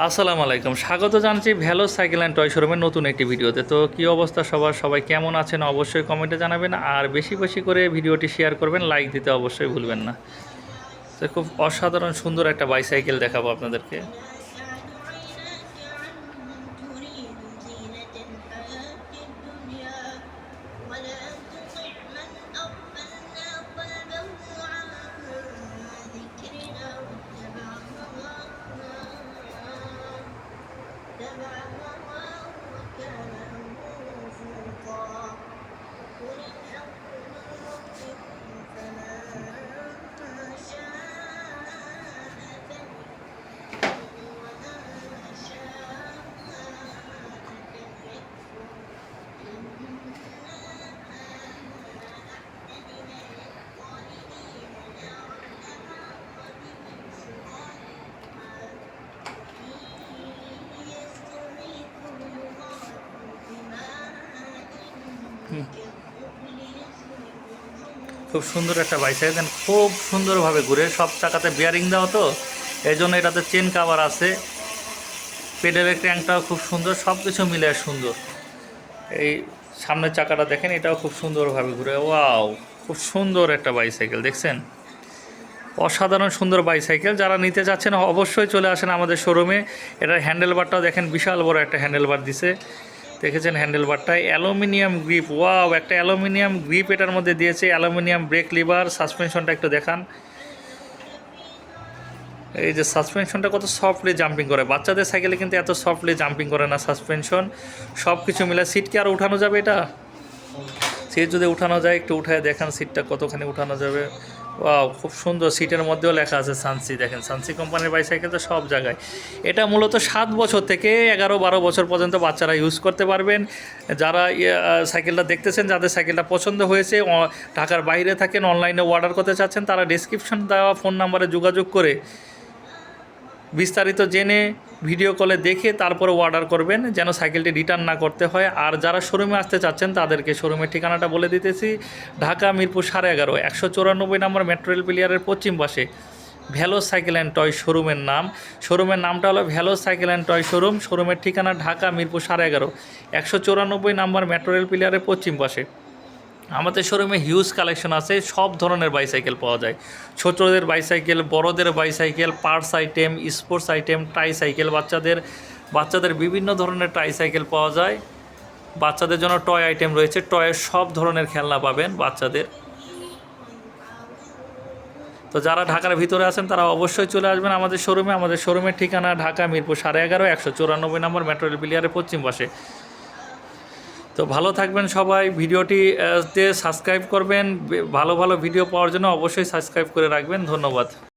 আসসালামু আলাইকুম, স্বাগত জানাচ্ছি ভ্যালো সাইকেল অ্যান্ড টয় শোরুমের নতুন একটি ভিডিওতে। তো কী অবস্থা সবার, সবাই কেমন আছেন অবশ্যই কমেন্টে জানাবেন, আর বেশি বেশি করে ভিডিওটি শেয়ার করবেন, লাইক দিতে অবশ্যই ভুলবেন না। তো খুব অসাধারণ সুন্দর একটা বাইসাইকেল দেখাবো আপনাদেরকে। খুব সুন্দর একটা বাইসাইকেল, খুব সুন্দরভাবে ঘুরে, সব চাকাতে বিয়ারিং দেওয়া, তো এই জন্য এটাতে চেন কাভার আছে। পেডেলের ক্র্যাঙ্কটাও খুব সুন্দর, সব কিছু মিলে সুন্দর। এই সামনের চাকাটা দেখেন, এটাও খুব সুন্দরভাবে ঘুরে। ওয়াও, খুব সুন্দর একটা বাইসাইকেল দেখছেন, অসাধারণ সুন্দর বাইসাইকেল। যারা নিতে চাচ্ছেন অবশ্যই চলে আসেন আমাদের শোরুমে। এটার হ্যান্ডেলবারটাও দেখেন, বিশাল বড় একটা হ্যান্ডেলবার দিছে, দেখেছেন হ্যান্ডেলবারটা, অ্যালুমিনিয়াম গ্রিপ। ওয়াও, একটা অ্যালুমিনিয়াম গ্রিপ এটার মধ্যে দিয়েছে, অ্যালুমিনিয়াম ব্রেক লিভার। সাসপেনশনটা একটু দেখান, এই যে সাসপেনশনটা কত সফটলি জাম্পিং করে। বাচ্চাদের সাইকেলে কিন্তু এত সফটলি জাম্পিং করে না সাসপেনশন। সব কিছু মিলে সিট কি আর উঠানো যাবে? এটা সিট যদি উঠানো যায়, একটু উঠায় দেখান সিটটা কতখানি উঠানো যাবে। ওয়াও, খুব সুন্দর। সিটের মধ্যেও লেখা আছে সানসি, দেখেন সানসি কোম্পানির বাইসাইকেল তো সব জায়গায়। এটা মূলত 7 বছর থেকে 11-12 বছর পর্যন্ত বাচ্চারা ইউজ করতে পারবেন। যারা সাইকেলটা দেখতেছেন, যাদের সাইকেলটা পছন্দ হয়েছে, ঢাকার বাইরে থাকেন, অনলাইনে অর্ডার করতে চাচ্ছেন, তারা ডেসক্রিপশন দেওয়া ফোন নাম্বারে যোগাযোগ করে বিস্তারিত জেনে ভিডিও কলে দেখে তারপরে অর্ডার করবেন, যেন সাইকেলটি রিটার্ন না করতে হয়। আর যারা শোরুমে আসতে চাচ্ছেন তাদেরকে শোরুমের ঠিকানাটা বলে দিতেছি। ঢাকা মিরপুর 11.5, 194 নম্বর মেট্রো রেল প্লিয়ারের পশ্চিম পাশে ভ্যালো সাইকেল অ্যান্ড টয় শোরুমের নাম। শোরুমের নামটা হলো ভ্যালো সাইকেল অ্যান্ড টয় শোরুম। শোরুমের ঠিকানা ঢাকা মিরপুর 11.5, 194 নম্বর মেট্রো রেল প্লিয়ারের পশ্চিম পাশে। আমাদের শোরুমে হিউজ কালেকশন আছে, সব ধরনের বাইসাইকেল পাওয়া যায়। ছোটদের বাইসাইকেল, বড়দের bicycle, parts item, sports item, tricycle, বাচ্চাদের বিভিন্ন ধরনের ট্রাইসাইকেল পাওয়া যায়। বাচ্চাদের জন্য টয় আইটেম রয়েছে, টয়ের সব ধরনের খেলনা পাবেন বাচ্চাদের। তো যারা ঢাকার ভিতরে আছেন তারা অবশ্যই চলে আসবেন আমাদের শোরুমে। আমাদের শোরুমের ঠিকানা ঢাকা মিরপুর 11.5, 194 নম্বর মেট্রো রেল প্লিয়ারের পশ্চিম পাশে। তো ভালো থাকবেন সবাই, ভিডিওটিতে সাবস্ক্রাইব করবেন, ভালো ভালো ভিডিও পাওয়ার জন্য অবশ্যই সাবস্ক্রাইব করে রাখবেন। ধন্যবাদ।